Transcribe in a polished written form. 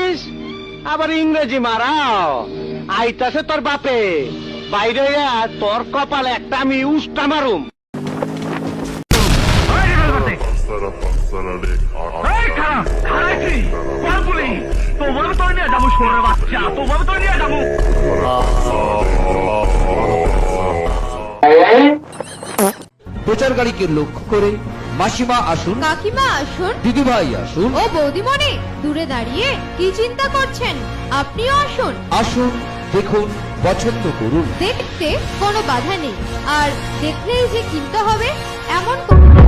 ইস, আবার ইংরেজি মারাও। আইতাছে তোর বাপে, বাইরে তোর কপালে একটা আমি উস্টা মারুম। প্রচার গাড়িকে লক্ষ্য করে মাসিমা আসুন, কাকিমা আসুন, দিদিভাই আসুন, ও বৌদিমণি দূরে দাঁড়িয়ে কি চিন্তা করছেন? আপনিও আসুন। আসুন দেখুন, পছন্দ করুন। দেখতে কোনো বাধা নেই, আর দেখলেই যে কিনতে হবে এমন কোনো